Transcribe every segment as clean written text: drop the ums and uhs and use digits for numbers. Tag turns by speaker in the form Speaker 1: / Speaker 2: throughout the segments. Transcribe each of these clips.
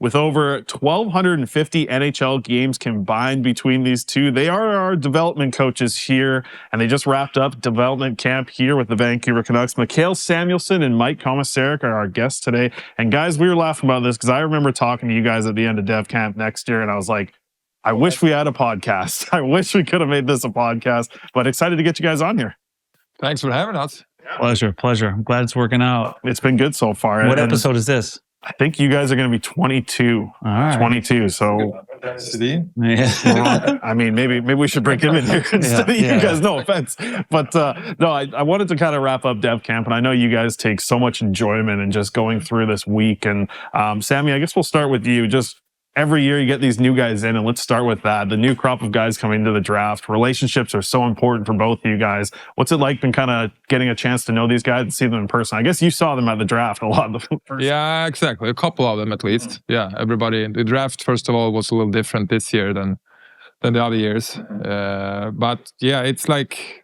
Speaker 1: With over 1,250 NHL games combined between these two, they are our development coaches here, and they just wrapped up development camp here with the Vancouver Canucks. Mikael Samuelsson and Mike Komisarek are our guests today. And guys, we were laughing about this because I remember talking to you guys at the end of Dev Camp next year, and I was like, I wish we had a podcast. I wish we could have made this a podcast, but excited to get you guguys on here.
Speaker 2: Thanks for having us.
Speaker 3: Pleasure. I'm glad it's working out.
Speaker 1: It's been good so far.
Speaker 3: What episode is this?
Speaker 1: I think you guys are going to be 22.
Speaker 3: All right.
Speaker 1: 22. So,
Speaker 3: Yeah.
Speaker 1: I mean, maybe we should bring him in here instead of you guys. No offense, but no, I wanted to kind of wrap up Dev Camp, and I know you guys take so much enjoyment in just going through this week. And Sammy, I guess we'll start with you. Just every year you get these new guys in, and let's start with that. The new crop of guys coming into the draft. Relationships are so important for both of you guys. What's it like been kind of getting a chance to know these guys and see them in person? I guess you saw them at the draft a lot.
Speaker 2: Yeah, exactly. A couple of them at least. Yeah, everybody. The draft, first of all, was a little different this year than the other years. But yeah, it's like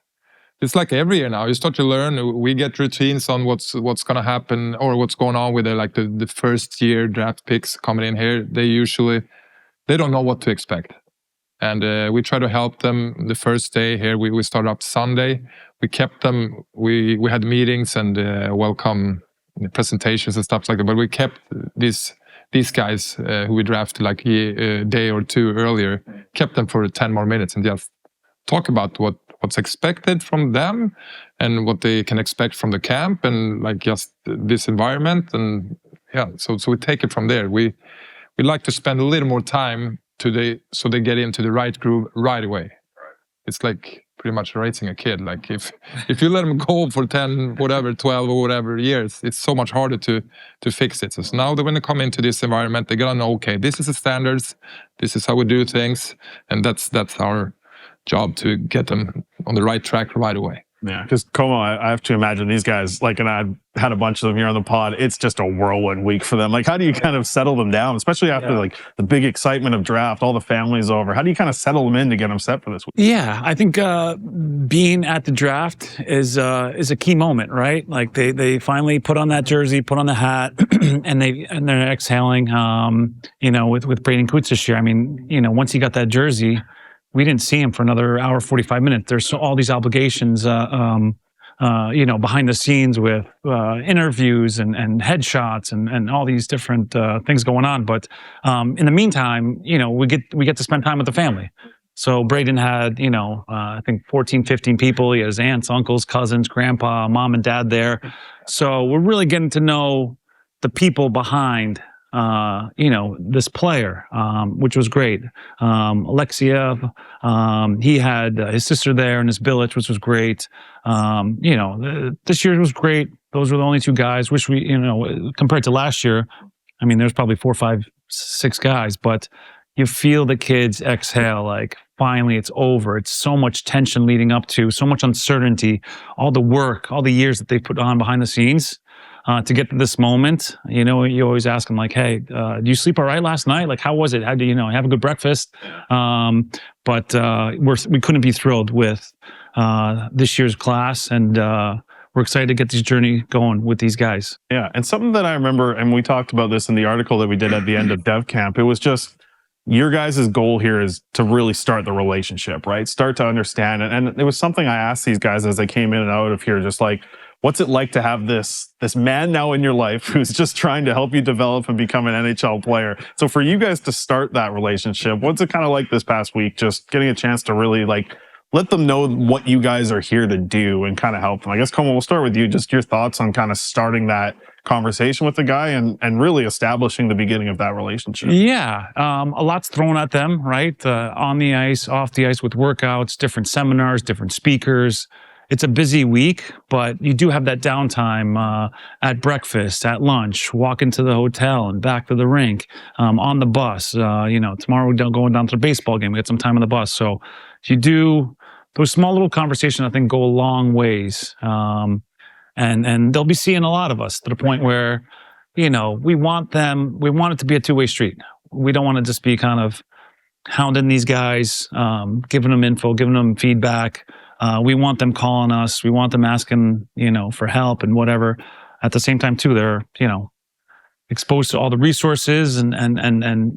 Speaker 2: every year now. You start to learn. We get routines on what's going to happen or what's going on with the first year draft picks coming in here. They don't know what to expect, and we try to help them. The first day here, we started up Sunday. We kept them. We had meetings and welcome presentations and stuff like that. But we kept these guys who we drafted like a day or two earlier. Kept them for 10 more minutes and just talk about what's expected from them and what they can expect from the camp and like just this environment. And yeah, so we take it from there. We like to spend a little more time so they get into the right groove right away. It's like pretty much raising a kid. Like if you let them go for 10, whatever, 12 or whatever years, it's so much harder to fix it. So now that when they come into this environment, they're gonna know, okay, this is the standards, this is how we do things, and that's our job to get them on the right track right away.
Speaker 1: Yeah, because Como, I have to imagine these guys, like, and I had a bunch of them here on the pod, it's just a whirlwind week for them. Like, how do you kind of settle them down, especially after like the big excitement of draft, all the families over? How do you kind of settle them in to get them set for this week?
Speaker 3: Yeah, I think being at the draft is a key moment, right? Like they finally put on that jersey, put on the hat, and they're exhaling. With Braden Coots this year. I mean, once he got that jersey, we didn't see him for another hour, 45 minutes. There's all these obligations, behind the scenes with interviews and headshots and all these different things going on. But in the meantime, we get to spend time with the family. So Braden had, I think 14, 15 people. He had his aunts, uncles, cousins, grandpa, mom and dad there. So we're really getting to know the people behind this player, which was great. Alexiev, he had his sister there and his Bilic, which was great. This year was great. Those were the only two guys. Wish we, compared to last year, I mean, there's probably 4, 5, 6 guys, but you feel the kids exhale, like finally it's over. It's so much tension leading up to, so much uncertainty, all the work, all the years that they put on behind the scenes. To get to this moment, you always ask them like, "Hey, do you sleep all right last night? Like, how was it? How do have a good breakfast?" But we couldn't be thrilled with this year's class, and we're excited to get this journey going with these guys.
Speaker 1: Yeah, and something that I remember, and we talked about this in the article that we did at the end of Dev Camp. It was just your guys' goal here is to really start the relationship, right? Start to understand it, and it was something I asked these guys as they came in and out of here, just like, what's it like to have this man now in your life who's just trying to help you develop and become an NHL player? So for you guys to start that relationship, what's it kind of like this past week, just getting a chance to really like let them know what you guys are here to do and kind of help them? I guess, Como, we'll start with you. Just your thoughts on kind of starting that conversation with the guy and really establishing the beginning of that relationship.
Speaker 3: Yeah, a lot's thrown at them, right? On the ice, off the ice with workouts, different seminars, different speakers. It's a busy week, but you do have that downtime at breakfast, at lunch, walking to the hotel and back to the rink, on the bus. Tomorrow we're going down to the baseball game. We get some time on the bus. So you do those small little conversations, I think, go a long ways. And they'll be seeing a lot of us to the point where, we want it to be a two-way street. We don't want to just be kind of hounding these guys, giving them info, giving them feedback. We want them calling us. We want them asking, for help and whatever. At the same time, too, they're, exposed to all the resources and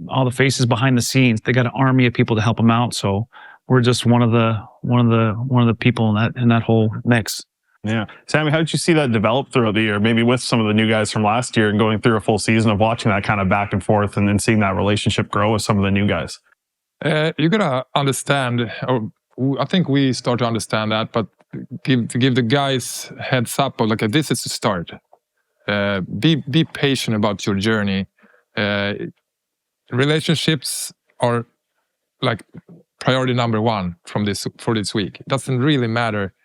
Speaker 3: all the faces behind the scenes. They got an army of people to help them out. So we're just one of the people in that whole mix.
Speaker 1: Yeah. Sammy, how did you see that develop throughout the year? Maybe with some of the new guys from last year and going through a full season of watching that kind of back and forth and then seeing that relationship grow with some of the new guys?
Speaker 2: You gotta understand, or I think we start to understand that, but give the guys heads up of like, this is the start. Be patient about your journey. Relationships are like priority number one for this week. It doesn't really matter.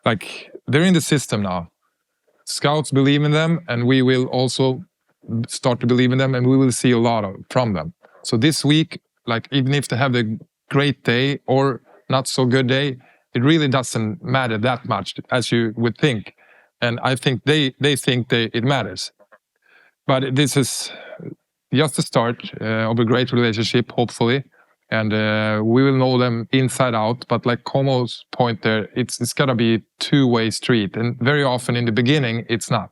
Speaker 2: Like, they're in the system now. Scouts believe in them, and we will also start to believe in them, and we will see a lot from them. So this week, like, even if they have a great day or not so good day, it really doesn't matter that much as you would think. And I think they think it matters. But this is just the start of a great relationship, hopefully. And we will know them inside out. But like Komo's point there, it's got to be a two-way street. And very often in the beginning, it's not,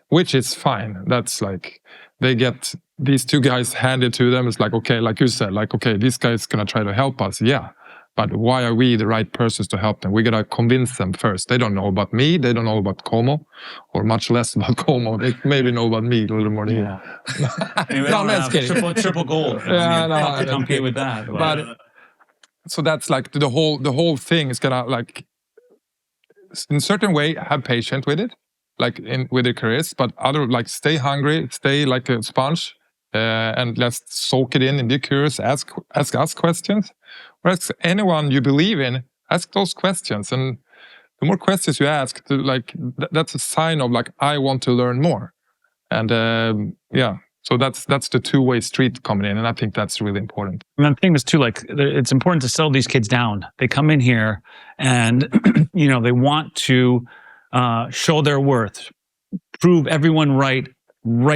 Speaker 2: which is fine. That's like, they get these two guys handed to them. It's like, okay, like you said, like, okay, this guy's going to try to help us. Yeah. But why are we the right persons to help them? We got to convince them first. They don't know about me. They don't know about Como, or much less about Como. They maybe know about me a little more than you.
Speaker 3: No, I'm just kidding. Triple goal.
Speaker 2: Yeah, no,
Speaker 3: I'm okay with that.
Speaker 2: But so that's like the whole thing is gonna, like, in a certain way, have patience with it, like with their careers. But other, like, stay hungry, stay like a sponge, and let's soak it in and be curious. Ask us questions. Or ask anyone you believe in, ask those questions. And the more questions you ask, that's a sign of, like, I want to learn more. And so that's the two-way street coming in. And I think that's really important.
Speaker 3: And the thing is too, like, it's important to settle these kids down. They come in here and, they want to show their worth, prove everyone right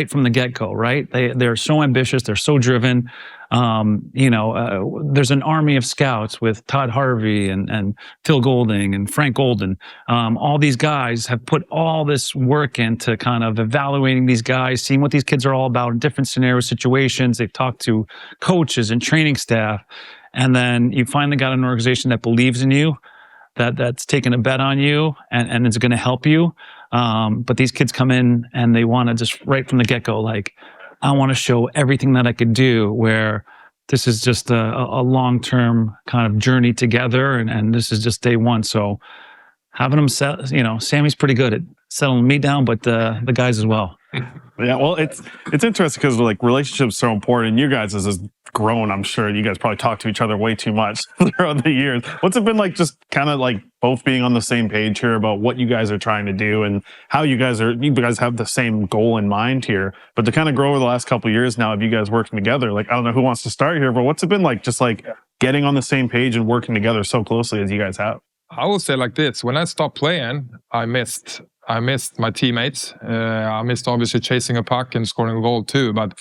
Speaker 3: from the get-go, right? They're so ambitious. They're so driven. There's an army of scouts with Todd Harvey and Phil Golding and Frank Golden. All these guys have put all this work into kind of evaluating these guys, seeing what these kids are all about in different scenario situations. They've talked to coaches and training staff. And then you finally got an organization that believes in you, that's taken a bet on you and is going to help you. But these kids come in and they want to just right from the get-go, like, I want to show everything that I could do, where this is just a long-term kind of journey together. And this is just day one. So having them Sammy's pretty good at settling me down, but the guys as well.
Speaker 1: Yeah, well, it's interesting because, like, relationships are so important. You guys has grown. I'm sure you guys probably talk to each other way too much throughout the years. What's it been like, just kind of like both being on the same page here about what you guys are trying to do and how you guys have the same goal in mind here, but to kind of grow over the last couple of years now of you guys working together? Like, I don't know who wants to start here, but what's it been like, just like getting on the same page and working together so closely as you guys have?
Speaker 2: I will say like this: when I stopped playing, I missed my teammates. I missed obviously chasing a puck and scoring a goal too. But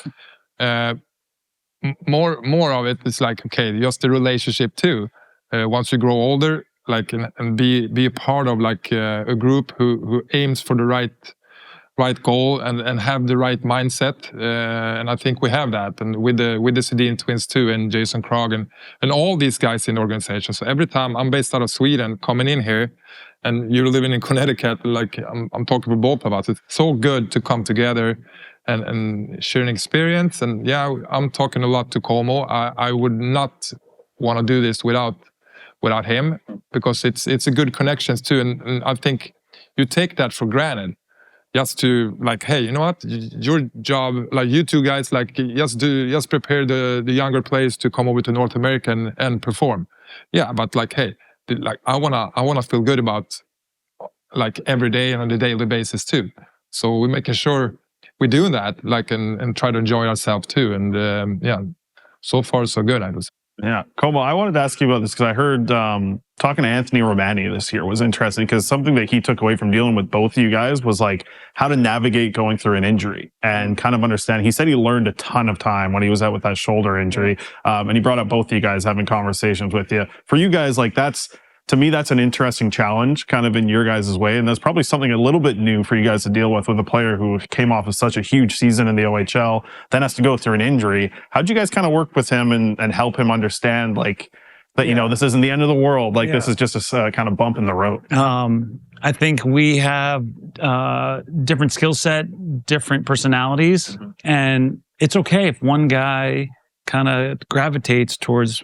Speaker 2: more of it is like, okay, just the relationship too. Once you grow older, like, and be a part of like a group who aims for the right goal and have the right mindset. And I think we have that. And with the Sedin twins too, and Jason Krog and all these guys in the organization. So every time I'm based out of Sweden, coming in here, and you're living in Connecticut, like I'm talking for both of us. It's so good to come together and share an experience. And yeah, I'm talking a lot to Como. I would not want to do this without him, because it's a good connections too. And I think you take that for granted. Just to, like, hey, you know what? Your job, like, you two guys, like, just prepare the younger players to come over to North America and perform. Yeah, but like, hey, like, I wanna feel good about, like, every day and on a daily basis too. So we're making sure we do that, like, and try to enjoy ourselves too. And yeah, so far so good, I would say.
Speaker 1: Yeah, Como, I wanted to ask you about this because I heard talking to Anthony Romani this year was interesting, because something that he took away from dealing with both of you guys was like how to navigate going through an injury and kind of understand. He said he learned a ton of time when he was out with that shoulder injury, and he brought up both of you guys having conversations with you. For you guys, like, that's to me, that's an interesting challenge kind of in your guys' way. And that's probably something a little bit new for you guys to deal with a player who came off of such a huge season in the OHL, then has to go through an injury. How'd you guys kind of work with him and help him understand like that, you know, this isn't the end of the world. Like this is just a kind of bump in the road.
Speaker 3: I think we have different skill set, different personalities, and it's okay if one guy kind of gravitates towards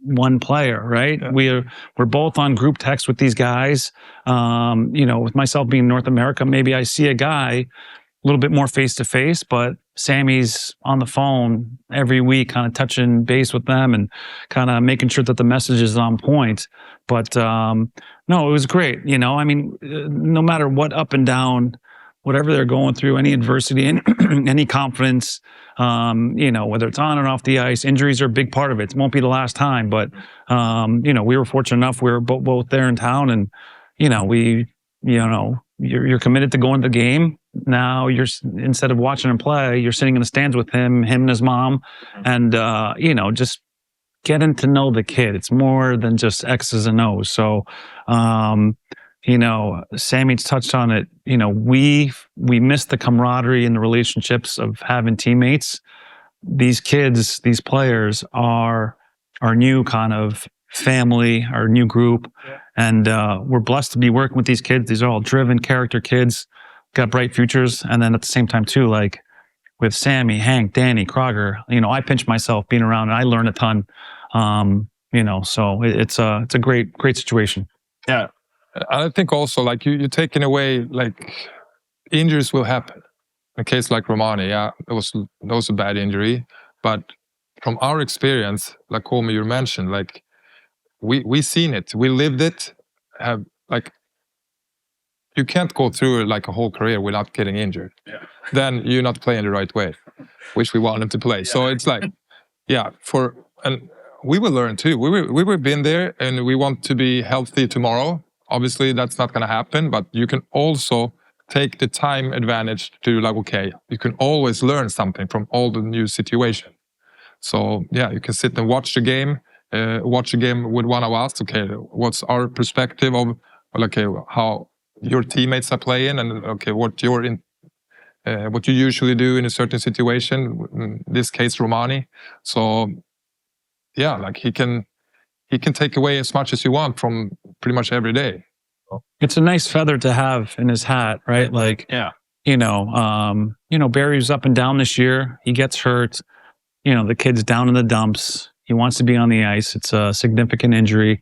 Speaker 3: one player, right? Yeah. We're both on group text with these guys. You know, with myself being North America, maybe I see a guy a little bit more face to face, but Sammy's on the phone every week, kind of touching base with them and kind of making sure that the message is on point. But no, it was great. You know, I mean, no matter what up and down, whatever they're going through, any adversity, any confidence, you know, whether it's on and off the ice, injuries are a big part of it. It won't be the last time, but, you know, we were fortunate enough. We were both there in town and, you know, you're committed to going to the game. Now instead of watching him play, you're sitting in the stands with him and his mom and, you know, just getting to know the kid. It's more than just X's and O's. So, you know, Sammy's touched on it. You know, we miss the camaraderie and the relationships of having teammates. These kids, these players are our new kind of family, our new group. Yeah. And we're blessed to be working with these kids. These are all driven character kids, got bright futures. And then at the same time too, like with Sammy, Hank, Danny, Krogger, you know, I pinch myself being around and I learn a ton. You know, so it's a great situation.
Speaker 1: Yeah.
Speaker 2: I think also like you're taking away, like injuries will happen. A case like Romani, yeah, it was a bad injury, but from our experience, like Komi, you mentioned, like we seen it, we lived it. Like you can't go through like a whole career without getting injured. Yeah. Then you're not playing the right way, which we want him to play. Yeah. So it's like, yeah, and we will learn too. We were been there, and we want to be healthy tomorrow. Obviously, that's not going to happen, but you can also take the time advantage to like, okay, you can always learn something from all the new situation. So yeah, you can sit and watch the game with one of us. Okay, what's our perspective of, okay, how your teammates are playing, and okay, what you usually do in a certain situation. In this case, Romani. So yeah, like he can take away as much as you want from pretty much every day.
Speaker 3: It's a nice feather to have in his hat, right? Like,
Speaker 1: yeah,
Speaker 3: you know, Barry was up and down this year. He gets hurt. You know, the kid's down in the dumps. He wants to be on the ice. It's a significant injury.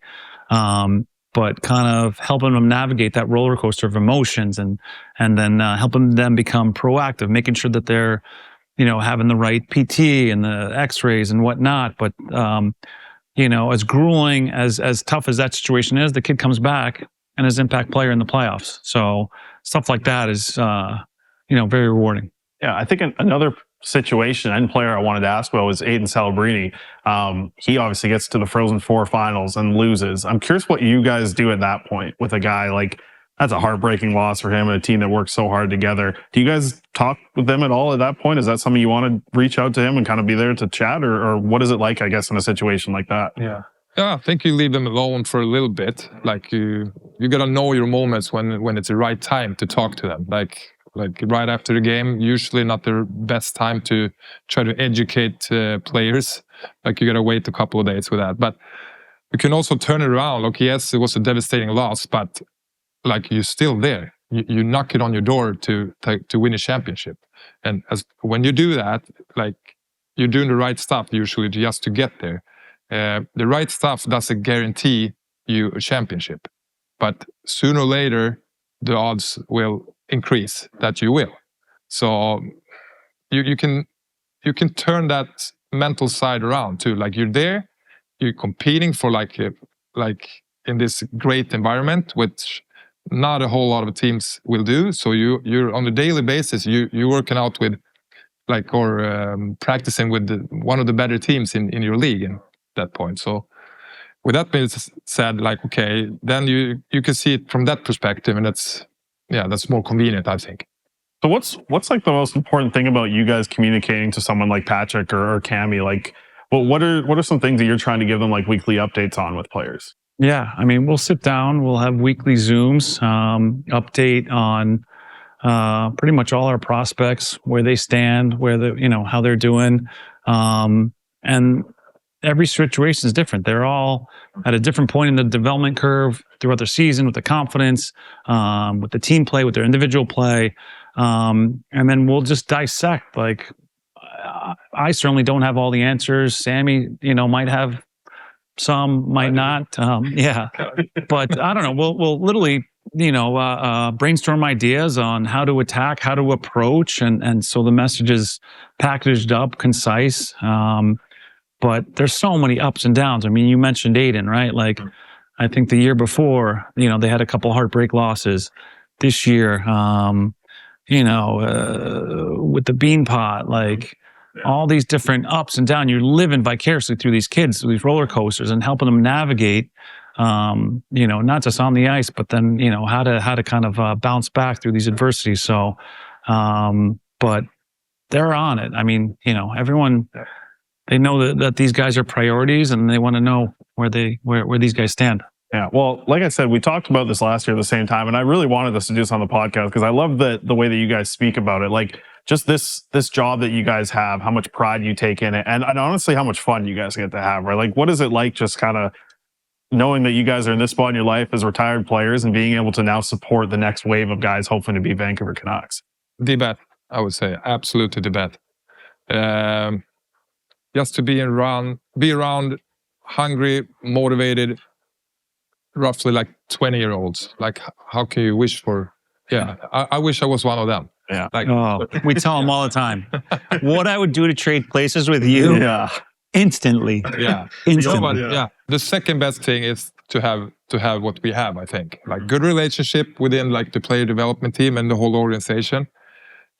Speaker 3: But kind of helping them navigate that roller coaster of emotions and then helping them become proactive, making sure that they're, you know, having the right PT and the x-rays and whatnot. But, you know, as grueling, as tough as that situation is, the kid comes back and is impact player in the playoffs. So stuff like that is, you know, very rewarding.
Speaker 1: Yeah, I think another situation and player I wanted to ask about was Aiden Salabrini. He obviously gets to the Frozen Four finals and loses. I'm curious what you guys do at that point with a guy like, that's a heartbreaking loss for him and a team that worked so hard together. Do you guys talk with them at all at that point? Is that something you want to reach out to him and kind of be there to chat, or what is it like, I guess, in a situation like that?
Speaker 2: Yeah, I think you leave them alone for a little bit. Like you got to know your moments when it's the right time to talk to them. Like right after the game, usually not the best time to try to educate players. Like you got to wait a couple of days with that. But you can also turn it around. Look, yes, it was a devastating loss, but like you're still there. You knock it on your door to win a championship. And when you do that, like you're doing the right stuff usually just to get there. The right stuff doesn't guarantee you a championship, but sooner or later the odds will increase that you will. So you can turn that mental side around too. Like you're there, you're competing for like in this great environment, which not a whole lot of teams will do. So you're on a daily basis, you're working out with practicing with one of the better teams in your league in that point. So with that being said, like, okay, then you can see it from that perspective, and that's more convenient, I think.
Speaker 1: So what's like the most important thing about you guys communicating to someone like Patrick or Cammy? Like, what are some things that you're trying to give them like weekly updates on with players?
Speaker 3: Yeah, I mean, we'll sit down. We'll have weekly Zooms, update on pretty much all our prospects, where they stand, how they're doing, and every situation is different. They're all at a different point in the development curve throughout their season, with the confidence, with the team play, with their individual play, and then we'll just dissect. Like, I certainly don't have all the answers. Sammy, might have some, might not. Yeah, but I don't know. We'll literally, brainstorm ideas on how to attack, how to approach, and so the message is packaged up, concise. But there's so many ups and downs. I mean, you mentioned Aiden, right? Like, I think the year before, they had a couple heartbreak losses. This year, with the bean pot, like, all these different ups and downs. You're living vicariously through these kids, through these roller coasters, and helping them navigate, not just on the ice, but then, how to kind of bounce back through these adversities. So, but they're on it. I mean, everyone, they know that these guys are priorities, and they want to know where these guys stand.
Speaker 1: Yeah, well, like I said, we talked about this last year at the same time, and I really wanted us to do this on the podcast because I love the way that you guys speak about it. Like, just this job that you guys have, how much pride you take in it, and honestly, how much fun you guys get to have, right? Like, what is it like just kind of knowing that you guys are in this spot in your life as retired players and being able to now support the next wave of guys hoping to be Vancouver Canucks?
Speaker 2: The bet, I would say. Absolutely the bet. Just to be around hungry, motivated, roughly like 20-year-olds. Like, how can you wish for? Yeah, I wish I was one of them.
Speaker 1: Yeah.
Speaker 2: Like,
Speaker 3: we tell them all the time what I would do to trade places with you.
Speaker 1: Yeah.
Speaker 3: Instantly.
Speaker 2: Yeah.
Speaker 3: Instantly.
Speaker 2: Yeah. The second best thing is to have what we have, I think. Like, good relationship within like the player development team and the whole organization.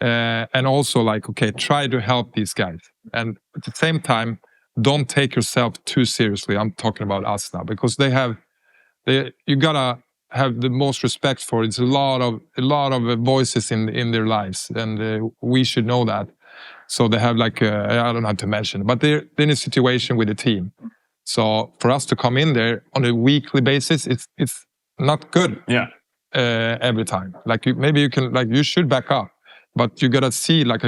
Speaker 2: And also, like, okay, try to help these guys. And at the same time, don't take yourself too seriously. I'm talking about us now, because you gotta have the most respect for it. It's a lot of voices in their lives, and we should know that. So they have like I don't have to mention, but they're in a situation with the team. So for us to come in there on a weekly basis, it's not good.
Speaker 1: Yeah.
Speaker 2: Every time, like you should back up, but you gotta see like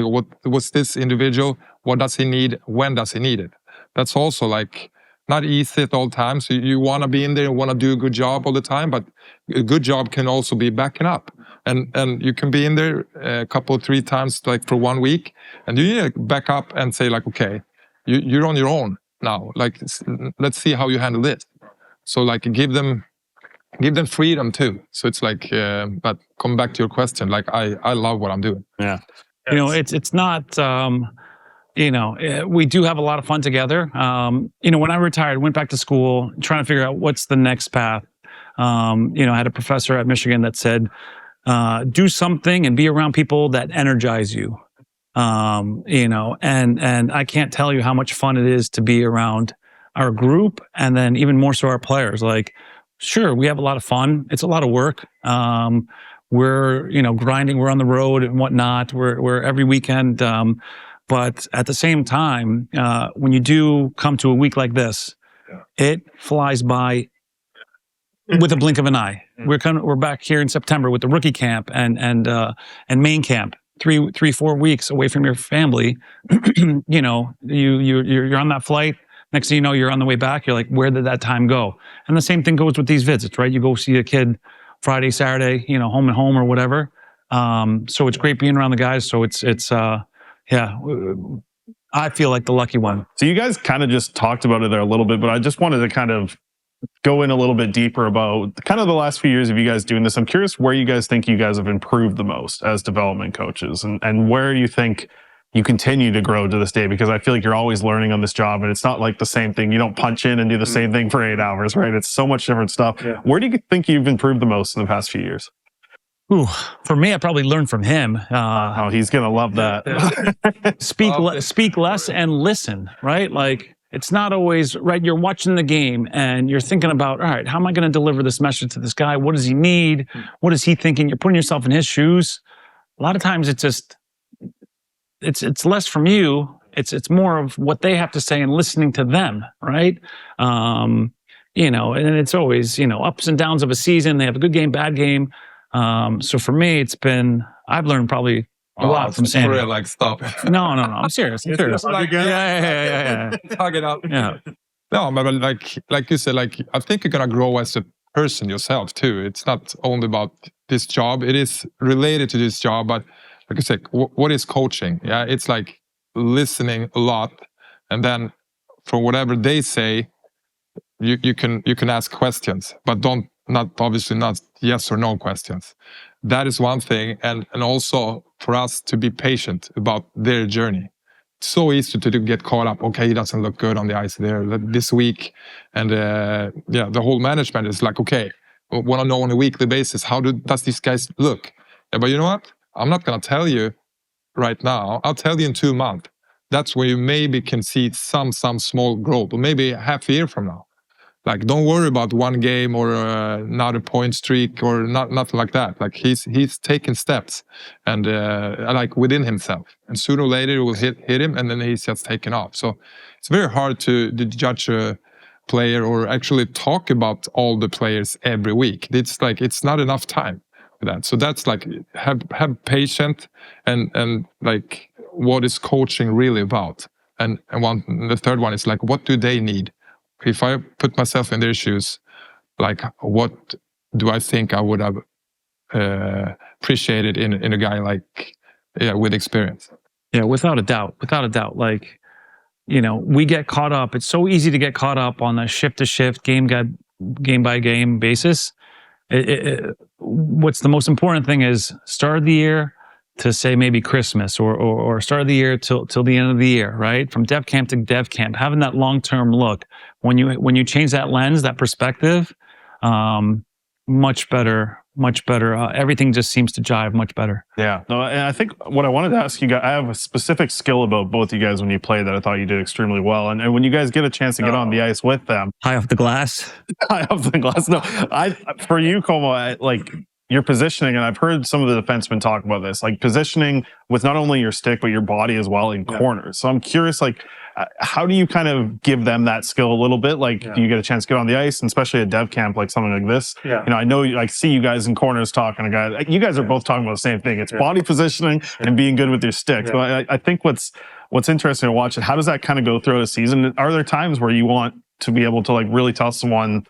Speaker 2: what's this individual, what does he need, when does he need it. That's also like not easy at all times. So you want to be in there, you want to do a good job all the time, but a good job can also be backing up. And you can be in there a couple, 3 times, like for 1 week, and you need to back up and say like, okay, you're on your own now. Like, let's see how you handle this. So like give them freedom too. So it's like, but come back to your question. Like I love what I'm doing.
Speaker 1: Yeah.
Speaker 3: It's not. We do have a lot of fun together. When I retired, went back to school, trying to figure out what's the next path. I had a professor at Michigan that said, do something and be around people that energize you. And I can't tell you how much fun it is to be around our group, and then even more so our players. Like, sure, we have a lot of fun. It's a lot of work. We're, grinding, we're on the road and whatnot. We're every weekend. But at the same time, when you do come to a week like this, it flies by with a blink of an eye. We're back here in September with the rookie camp and main camp. 3-4 weeks away from your family. You're on that flight. Next thing you know, you're on the way back. You're like, where did that time go? And the same thing goes with these visits, right? You go see a kid Friday, Saturday, home and home or whatever. So it's great being around the guys. So it's I feel like the lucky one.
Speaker 1: So you guys kind of just talked about it there a little bit, but I just wanted to kind of go in a little bit deeper about kind of the last few years of you guys doing this. I'm curious where you guys think you guys have improved the most as development coaches, and where you think you continue to grow to this day, because I feel like you're always learning on this job, and it's not like the same thing. You don't punch in and do the same thing for 8 hours, right? It's so much different stuff. Yeah. Where do you think you've improved the most in the past few years?
Speaker 3: Ooh, for me, I probably learned from him.
Speaker 1: He's going to love that.
Speaker 3: Speak less and listen, right? Like, it's not always, right? You're watching the game and you're thinking about, all right, how am I going to deliver this message to this guy? What does he need? What is he thinking? You're putting yourself in his shoes. A lot of times it's just, it's less from you. It's more of what they have to say and listening to them, right? and it's always, ups and downs of a season. They have a good game, bad game. So for me, I've learned probably a lot from Sammy.
Speaker 2: Real, like, stop.
Speaker 3: No, I'm serious. I'm serious.
Speaker 2: Like,
Speaker 3: Yeah.
Speaker 2: Hug it out.
Speaker 3: Yeah.
Speaker 2: No, but like you said, like, I think you're gonna grow as a person yourself too. It's not only about this job; it is related to this job. But like I said, what is coaching? Yeah, it's like listening a lot, and then for whatever they say, you can ask questions, but obviously not yes or no questions. That is one thing, and also for us to be patient about their journey. It's so easy to get caught up. Okay, he doesn't look good on the ice there this week, and the whole management is like, okay, we want to know on a weekly basis how does these guys look? Yeah, but you know what? I'm not gonna tell you right now. I'll tell you in 2 months. That's where you maybe can see some small growth, or maybe half a year from now. Like, don't worry about one game or not a point streak or nothing like that. Like, he's taking steps and like within himself, and sooner or later it will hit him, and then he's just taken off. So it's very hard to judge a player or actually talk about all the players every week. It's like it's not enough time for that. So that's like have patience and like what is coaching really about. And the third one is like, what do they need? If I put myself in their shoes, like, what do I think I would have appreciated in a guy like, with experience?
Speaker 3: Yeah, without a doubt. Like, we get caught up. It's so easy to get caught up on a shift to shift, game by game basis. What's the most important thing is start of the year to say maybe Christmas or start of the year till the end of the year, right? From dev camp to dev camp, having that long-term look. When you change that lens, that perspective, much better. Everything just seems to jive much better.
Speaker 1: Yeah. No, and I think what I wanted to ask you guys, I have a specific skill about both you guys when you play that I thought you did extremely well. And when you guys get a chance to get on the ice with them.
Speaker 3: High off the glass.
Speaker 1: High off the glass. No, for you, Como, like, your positioning, and I've heard some of the defensemen talk about this, like positioning with not only your stick, but your body as well in corners. So I'm curious, like, how do you kind of give them that skill a little bit? Like, do you get a chance to get on the ice, and especially at dev camp, like something like this?
Speaker 3: Yeah.
Speaker 1: I know I see you guys in corners talking to guys. You guys are both talking about the same thing. It's body positioning and being good with your stick. So I think what's interesting to watch, how does that kind of go throughout a season? Are there times where you want to be able to like really tell someone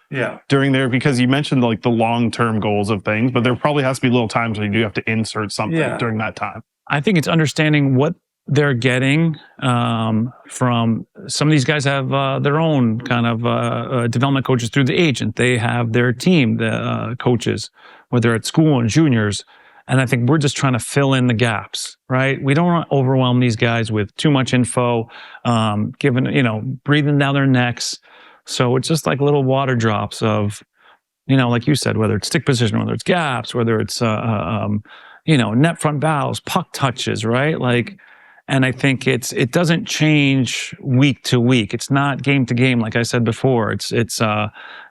Speaker 1: during there, because you mentioned like the long-term goals of things, but there probably has to be little times where you do have to insert something during that time.
Speaker 3: I think it's understanding what they're getting from some of these guys have their own kind of development coaches through the agent. They have their team, the coaches, whether at school and juniors. And I think we're just trying to fill in the gaps, right? We don't want to overwhelm these guys with too much info, breathing down their necks. So it's just like little water drops of, like you said, whether it's stick position, whether it's gaps, whether it's, net front battles, puck touches, right? Like, and I think it doesn't change week to week. It's not game to game, like I said before. It's through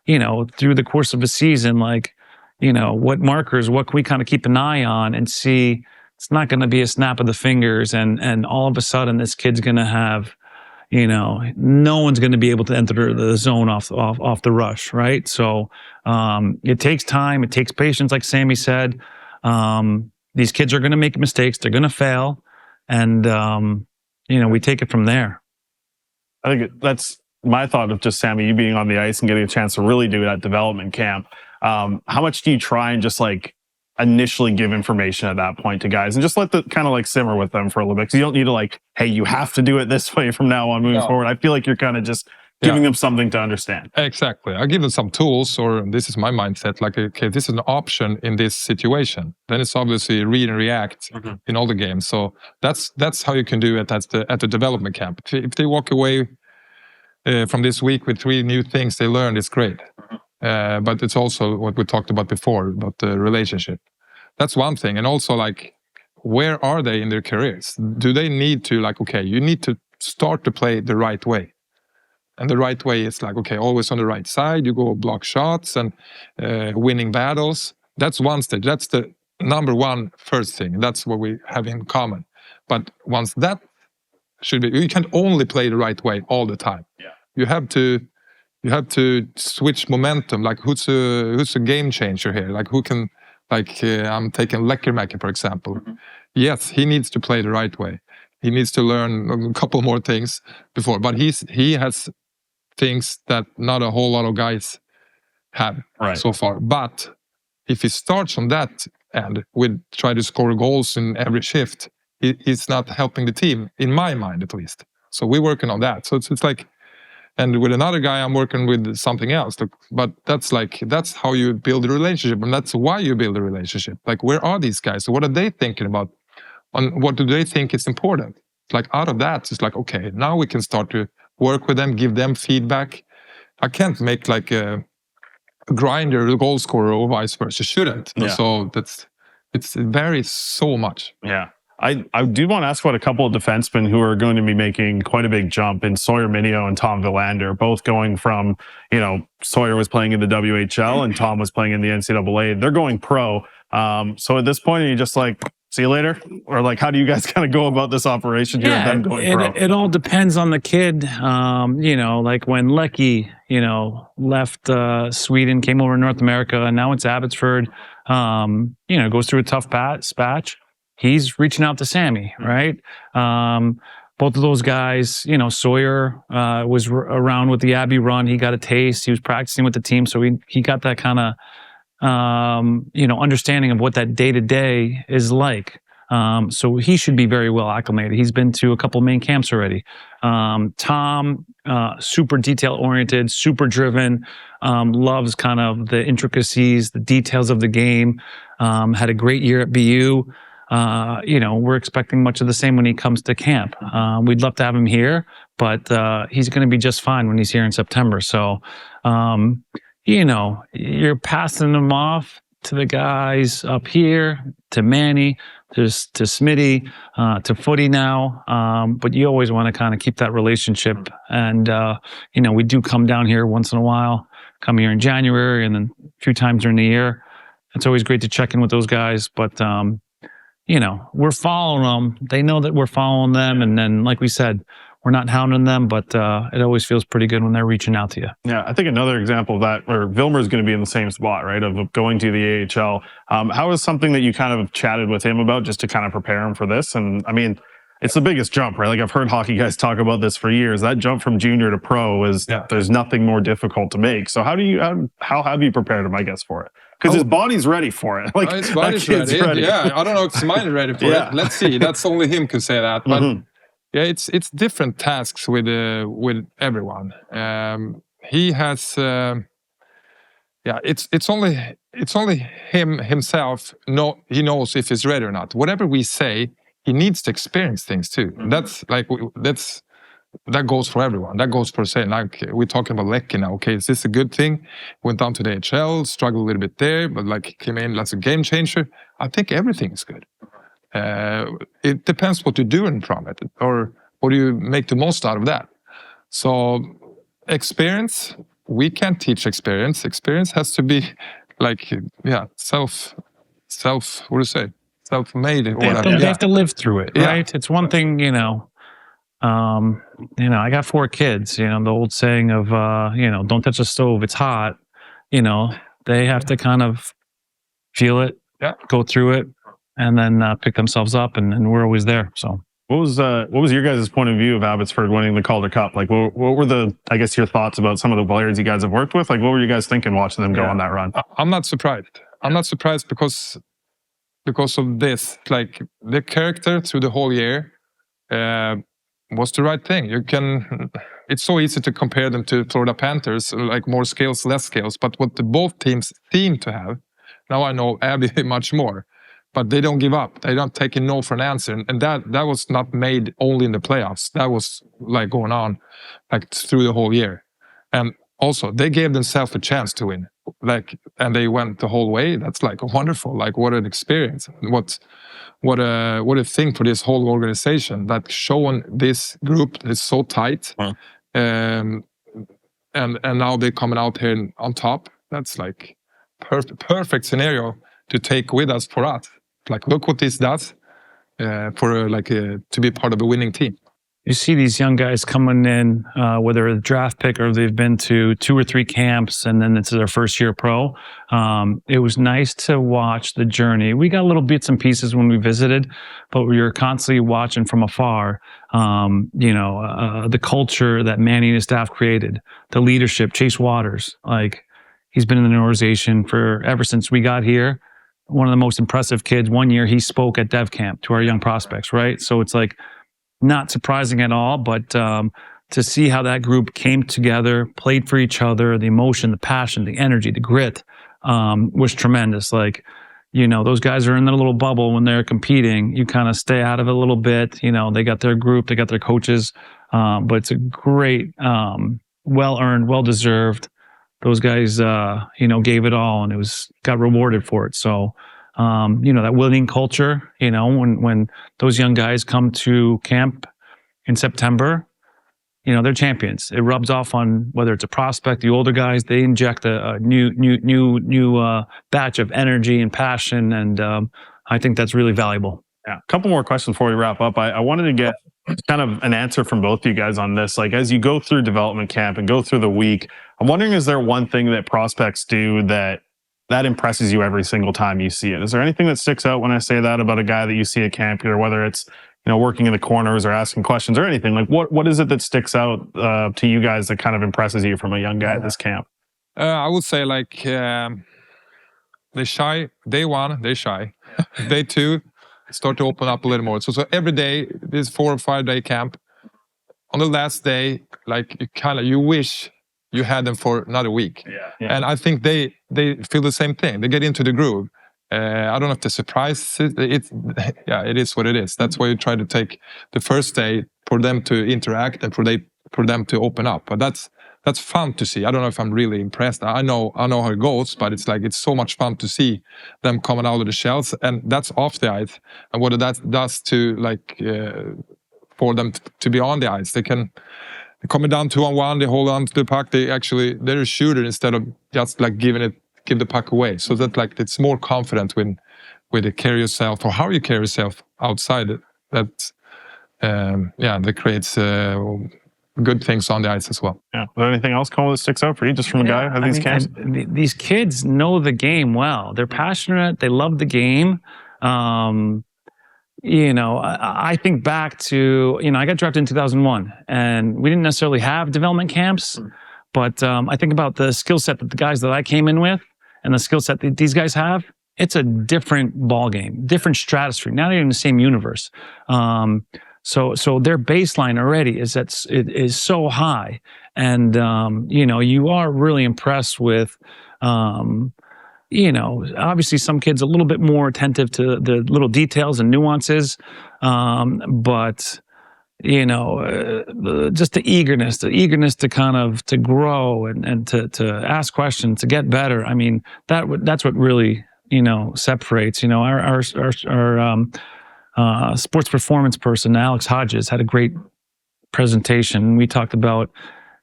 Speaker 3: the course of a season, like, what markers, what can we kind of keep an eye on and see. It's not going to be a snap of the fingers and all of a sudden this kid's going to have, no one's going to be able to enter the zone off the rush, right? So it takes time, it takes patience, like Sammy said. These kids are going to make mistakes, they're going to fail, and we take it from there.
Speaker 1: I think that's my thought of just Sammy, you being on the ice and getting a chance to really do it at development camp. How much do you try and just like initially give information at that point to guys and just let the kind of like simmer with them for a little bit? Because you don't need to like, hey, you have to do it this way from now on moving forward. I feel like you're kind of just giving them something to understand.
Speaker 2: Exactly. I give them some tools, or this is my mindset, like, okay, this is an option in this situation. Then it's obviously read and react in all the games. So that's how you can do it at the development camp. If they walk away from this week with 3 new things they learned, it's great. But it's also what we talked about before, about the relationship. That's one thing. And also, like, where are they in their careers? Do they need to, like, okay, you need to start to play the right way. And the right way is like, okay, always on the right side. You go block shots and winning battles. That's one stage. That's the number one first thing. That's what we have in common. But once that should be, you can't only play the right way all the time. Yeah. You have to you have to switch momentum. Like who's a game changer here? Like who can, like I'm taking Lekkerimäki, for example. Yes, he needs to play the right way. He needs to learn a couple more things before, but he has things that not a whole lot of guys have so far. But if he starts on that end with try to score goals in every shift, he's not helping the team, in my mind at least. So we're working on that. So it's like, and with another guy, I'm working with something else. But that's how you build a relationship, and that's why you build a relationship. Like, where are these guys? What are they thinking about? And what do they think is important? Like, out of that, it's like, okay, now we can start to work with them, give them feedback. I can't make like a grinder, a goal scorer, or vice versa. Shouldn't.
Speaker 1: Yeah.
Speaker 2: So it varies so much.
Speaker 1: Yeah. I do want to ask about a couple of defensemen who are going to be making quite a big jump in Sawyer Mo and Tom Vander, both going from, Sawyer was playing in the WHL and Tom was playing in the NCAA. They're going pro. So at this point, are you just like, see you later? Or like, how do you guys kind of go about this operation here of them going pro?
Speaker 3: It all depends on the kid. Like when Lecky, left Sweden, came over to North America, and now it's Abbotsford, goes through a tough patch. He's reaching out to Sammy, right? Both of those guys, Sawyer was around with the Abbey run. He got a taste. He was practicing with the team. So he got that kind of, understanding of what that day-to-day is like. So he should be very well acclimated. He's been to a couple main camps already. Tom, super detail-oriented, super driven, loves kind of the intricacies, the details of the game, had a great year at BU. We're expecting much of the same when he comes to camp. We'd love to have him here, but he's going to be just fine when he's here in September. So, you're passing him off to the guys up here, to Manny, to Smitty, to Footy now. But you always want to kind of keep that relationship. And, we do come down here once in a while, come here in January and then a few times during the year. It's always great to check in with those guys. But, we're following them. They know that we're following them. And then, like we said, we're not hounding them, but it always feels pretty good when they're reaching out to you.
Speaker 1: Yeah, I think another example of that, or Vilmer's going to be in the same spot, right, of going to the AHL. How is something that you kind of chatted with him about just to kind of prepare him for this? And I mean, it's the biggest jump, right? Like I've heard hockey guys talk about this for years. That jump from junior to pro there's nothing more difficult to make. So how have you prepared him, I guess, for it? Because his body's ready for it. Like
Speaker 2: his body's ready. Yeah, I don't know if his mind is ready for it. Let's see. That's only him can say that. But yeah, it's different tasks with everyone. He has it's only himself. He knows if he's ready or not. Whatever we say, he needs to experience things too. That goes for everyone. That goes for saying, like, we're talking about Lecky now. Okay, is this a good thing? Went down to the HL, struggled a little bit there, but like came in as a game changer. I think everything is good. It depends what you're doing from it, or what do you make the most out of that. So experience, we can't teach experience. Experience has to be like, self-made or whatever.
Speaker 3: They have to live through it, right? Yeah. It's one thing, I got 4 kids, the old saying of, don't touch the stove, it's hot. They have to kind of feel it, go through it, and then pick themselves up, and we're always there. So
Speaker 1: what was your guys' point of view of Abbotsford winning the Calder Cup? Like, what were your thoughts about some of the players you guys have worked with? Like, what were you guys thinking watching them go on that run?
Speaker 2: I'm not surprised. I'm not surprised because of this. Like, the character through the whole year was the right thing. It's so easy to compare them to Florida Panthers, like more skills, less skills. But what both teams seem to have, now I know Abby much more, but they don't give up. They don't take a no for an answer. And that was not made only in the playoffs. That was like going on like through the whole year. And also, they gave themselves a chance to win. And they went the whole way. That's like wonderful. Like, what an experience. What a thing for this whole organization, that showing this group is so tight. And now they're coming out here on top. That's like perfect scenario to take with us for us. Like, look what this does to be part of a winning team.
Speaker 3: you see these young guys coming in, whether a draft pick or they've been to 2 or 3 camps and then it's their first year pro. It was nice to watch the journey. We got little bits and pieces when we visited, but we were constantly watching from afar, the culture that Manny and his staff created, the leadership. Chase Waters, like, he's been in the organization ever since we got here. One of the most impressive kids. One year he spoke at Dev Camp to our young prospects, right? So it's like, not surprising at all, but to see how that group came together, played for each other, the emotion, the passion, the energy, the grit was tremendous. Like, those guys are in their little bubble when they're competing. You kind of stay out of it a little bit. They got their group, they got their coaches, but it's a great, well-earned, well-deserved. Those guys, gave it all, and got rewarded for it. So, that winning culture, when those young guys come to camp in September, they're champions. It rubs off on whether it's a prospect, the older guys. They inject a new batch of energy and passion, and I think that's really valuable.
Speaker 1: Yeah. A couple more questions before we wrap up. I wanted to get kind of an answer from both of you guys on this. Like, as you go through development camp and go through the week, I'm wondering, is there one thing that prospects do that impresses you every single time you see it? Is there anything that sticks out when I say that about a guy that you see at camp here, whether it's, working in the corners or asking questions or anything? Like, what is it that sticks out to you guys that kind of impresses you from a young guy at this camp?
Speaker 2: I would say, like, they're shy. Day 1, they're shy. Day 2, start to open up a little more. So every day, this 4 or 5 day camp, on the last day, like, you wish you had them for another week. Yeah. And I think they feel the same thing. They get into the groove. I don't know if the surprise, it is what it is. That's why you try to take the first day for them to interact and for them to open up. But that's fun to see. I don't know if I'm really impressed. I know how it goes, but it's so much fun to see them coming out of the shells, and that's off the ice. And what that does to, like, for them to be on the ice, they're coming down 2-on-1, they hold on to the puck. They're a shooter instead of just like give the puck away. So that, like, it's more confident when you carry yourself, or how you carry yourself outside. That creates good things on the ice as well.
Speaker 1: Yeah. Is there anything else, Cole, that sticks out for you just from a guy at these camps?
Speaker 3: These kids know the game well. They're passionate. They love the game. I think back to, I got drafted in 2001, and we didn't necessarily have development camps, but I think about the skill set that the guys that I came in with and the skill set that these guys have. It's a different ball game, different stratosphere, not even the same universe. So their baseline already is so high, and you are really impressed with. Obviously some kids a little bit more attentive to the little details and nuances, but just the eagerness to kind of to grow and to ask questions, to get better. I mean, that's what really separates. Our sports performance person, Alex Hodges, had a great presentation. We talked about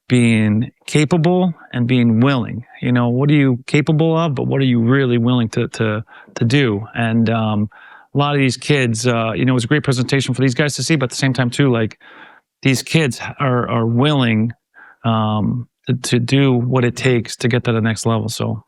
Speaker 3: being capable and being willing. What are you capable of, but what are you really willing to do? And a lot of these kids, it was a great presentation for these guys to see, but at the same time too, like, these kids are willing to do what it takes to get to the next level. So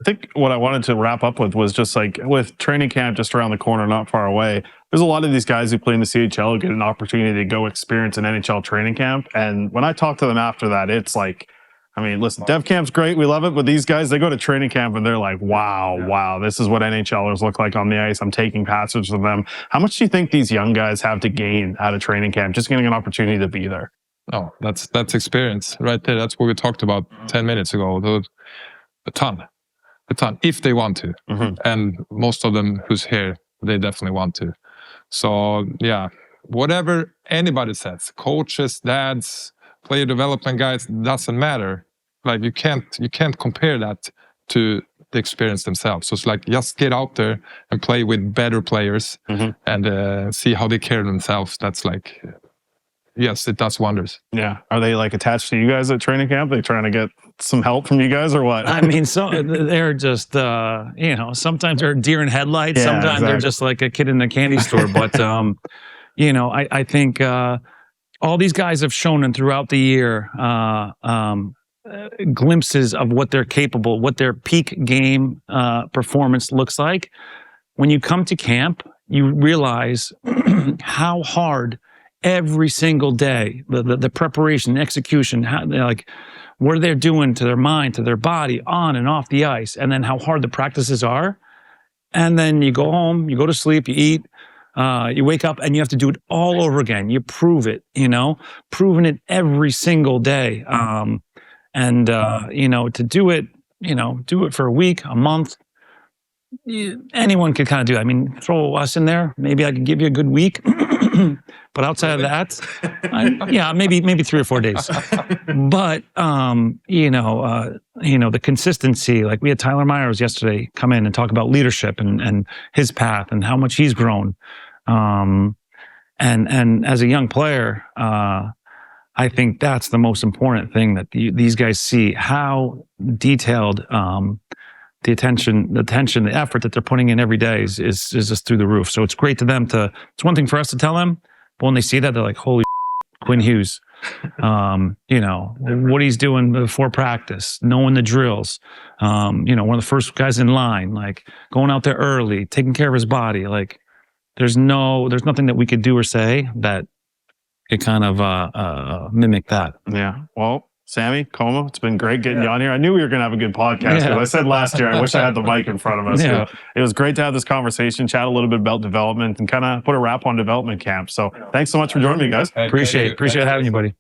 Speaker 1: I think what I wanted to wrap up with was just, like, with training camp just around the corner, not far away, there's a lot of these guys who play in the CHL who get an opportunity to go experience an NHL training camp. And when I talk to them after that, it's like, I mean, listen, Dev Camp's great, we love it, but these guys, they go to training camp and they're like, wow, this is what NHLers look like on the ice. I'm taking passages with them. How much do you think these young guys have to gain out of training camp, just getting an opportunity to be there?
Speaker 2: Oh, that's experience right there. That's what we talked about 10 minutes ago. A ton, if they want to. Mm-hmm. And most of them who's here, they definitely want to. So, yeah, whatever anybody says, coaches, dads, player development guys, doesn't matter. Like, you can't compare that to the experience themselves. So it's like, just get out there and play with better players, mm-hmm. and see how they carry themselves. That's like, yes, it does wonders.
Speaker 1: Yeah. Are they, like, attached to you guys at training camp? Are they trying to get some help from you guys or what?
Speaker 3: I mean, so they're just, sometimes they're deer in headlights. Yeah, sometimes they're just like a kid in a candy store. But, I think all these guys have shown and throughout the year glimpses of what they're capable, what their peak game performance looks like. When you come to camp, you realize how hard every single day, the preparation, the execution, how, like what they're doing to their mind, to their body, on and off the ice, and then how hard the practices are. And then you go home, you go to sleep, you eat, you wake up, and you have to do it all over again. You prove it, proving it every single day. To do it for a week, a month, anyone could kind of do it. I mean, throw us in there. Maybe I could give you a good week. But outside of that, maybe 3 or 4 days. But, the consistency, like we had Tyler Myers yesterday come in and talk about leadership and his path and how much he's grown. And as a young player, I think that's the most important thing that these guys see, how detailed the attention, the effort that they're putting in every day is just through the roof. So it's great to them it's one thing for us to tell them, but when they see that, they're like, holy Quinn Hughes, what he's doing before practice, knowing the drills, one of the first guys in line, like going out there early, taking care of his body. Like there's nothing that we could do or say that it kind of mimic that.
Speaker 1: Yeah. Well, Sammy, Coma, it's been great getting you on here. I knew we were going to have a good podcast. Yeah. I said last year, I wish I had the mic in front of us. Yeah. It was great to have this conversation, chat a little bit about development, and kind of put a wrap on development camp. So thanks so much for joining me, guys.
Speaker 3: Appreciate having you, buddy.